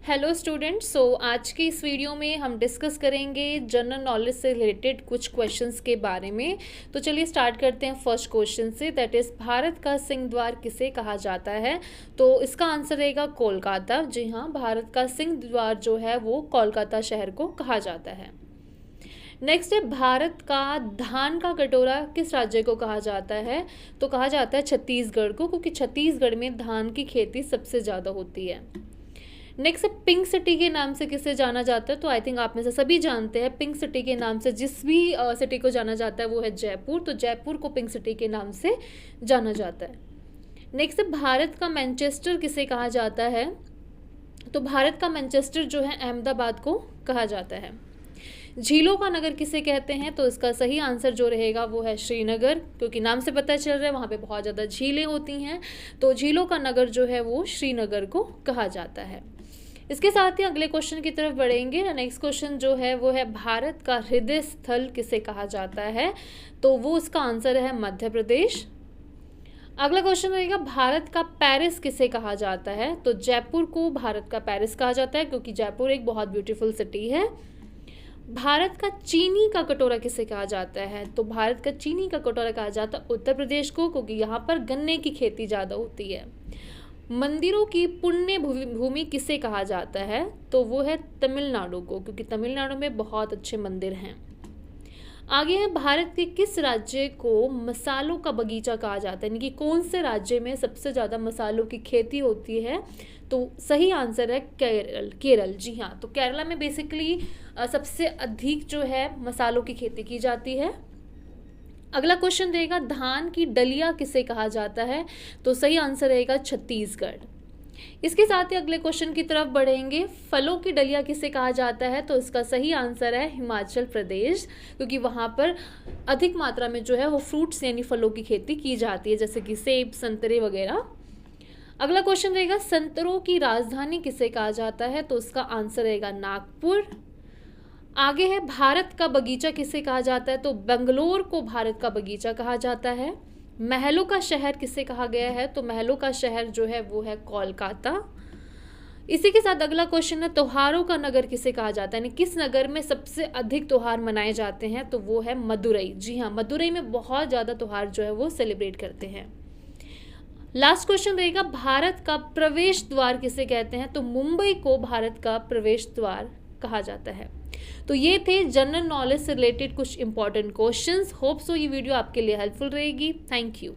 Hello students. आज की इस वीडियो में हम डिस्कस करेंगे जनरल नॉलेज से रिलेटेड कुछ क्वेश्चंस के बारे में। तो चलिए स्टार्ट करते हैं फर्स्ट क्वेश्चन से, दैट इज़ भारत का सिंह द्वार किसे कहा जाता है। तो इसका आंसर रहेगा कोलकाता। जी हाँ, भारत का सिंह द्वार जो है वो कोलकाता शहर को कहा जाता है। नेक्स्ट है, भारत का धान का कटोरा किस राज्य को कहा जाता है। तो कहा जाता है छत्तीसगढ़ को, क्योंकि छत्तीसगढ़ में धान की खेती सबसे ज़्यादा होती है। नेक्स्ट है, पिंक सिटी के नाम से किसे जाना जाता है। तो आई थिंक आप में से सभी जानते हैं, पिंक सिटी के नाम से जिस भी सिटी को जाना जाता है वो है जयपुर। तो जयपुर को पिंक सिटी के नाम से जाना जाता है। नेक्स्ट है, भारत का मैनचेस्टर किसे कहा जाता है। तो भारत का मैनचेस्टर जो है अहमदाबाद को कहा जाता है। झीलों का नगर किसे कहते हैं। तो इसका सही आंसर जो रहेगा वो है श्रीनगर, क्योंकि नाम से पता चल रहा है वहाँ पे बहुत ज़्यादा झीलें होती हैं। तो झीलों का नगर जो है वो श्रीनगर को कहा जाता है। इसके साथ ही अगले क्वेश्चन की तरफ बढ़ेंगे। नेक्स्ट क्वेश्चन जो है वो है, भारत का हृदय स्थल किसे कहा जाता है। तो वो उसका आंसर है मध्य प्रदेश। अगला क्वेश्चन रहेगा, भारत का पेरिस किसे कहा जाता है। तो जयपुर को भारत का पेरिस कहा जाता है, क्योंकि जयपुर एक बहुत ब्यूटीफुल सिटी है। भारत का चीनी का कटोरा किसे कहा जाता है। तो भारत का चीनी का कटोरा कहा जाता है उत्तर प्रदेश को, क्योंकि यहाँ पर गन्ने की खेती ज़्यादा होती है। मंदिरों की पुण्य भूमि किसे कहा जाता है। तो वो है तमिलनाडु को, क्योंकि तमिलनाडु में बहुत अच्छे मंदिर हैं। आगे है, भारत के किस राज्य को मसालों का बगीचा कहा जाता है, यानी कि कौन से राज्य में सबसे ज़्यादा मसालों की खेती होती है। तो सही आंसर है केरल। जी हाँ, तो केरला में बेसिकली सबसे अधिक जो है मसालों की खेती की जाती है। अगला क्वेश्चन रहेगा, धान की डलिया किसे कहा जाता है। तो सही आंसर रहेगा छत्तीसगढ़। इसके साथ ही अगले क्वेश्चन की तरफ बढ़ेंगे, फलों की डलिया किसे कहा जाता है। तो इसका सही आंसर है हिमाचल प्रदेश, क्योंकि वहाँ पर अधिक मात्रा में जो है वो फ्रूट्स यानी फलों की खेती की जाती है, जैसे कि सेब, संतरे वगैरह। अगला क्वेश्चन रहेगा, संतरों की राजधानी किसे कहा जाता है। तो इसका आंसर रहेगा नागपुर। आगे है, भारत का बगीचा किसे कहा जाता है। तो बेंगलोर को भारत का बगीचा कहा जाता है। महलों का शहर किसे कहा गया है। तो महलों का शहर जो है वो है कोलकाता। इसी के साथ अगला क्वेश्चन है, त्योहारों का नगर किसे कहा जाता है, यानी किस नगर में सबसे अधिक त्योहार मनाए जाते हैं। तो वो है मदुरई। जी हाँ, मदुरई में बहुत ज़्यादा त्योहार जो है वो सेलिब्रेट करते हैं। लास्ट क्वेश्चन रहेगा, भारत का प्रवेश द्वार किसे कहते हैं। तो मुंबई को भारत का प्रवेश द्वार कहा जाता है। तो ये थे जनरल नॉलेज से रिलेटेड कुछ इंपॉर्टेंट क्वेश्चंस। होप सो ये वीडियो आपके लिए हेल्पफुल रहेगी। Thank you.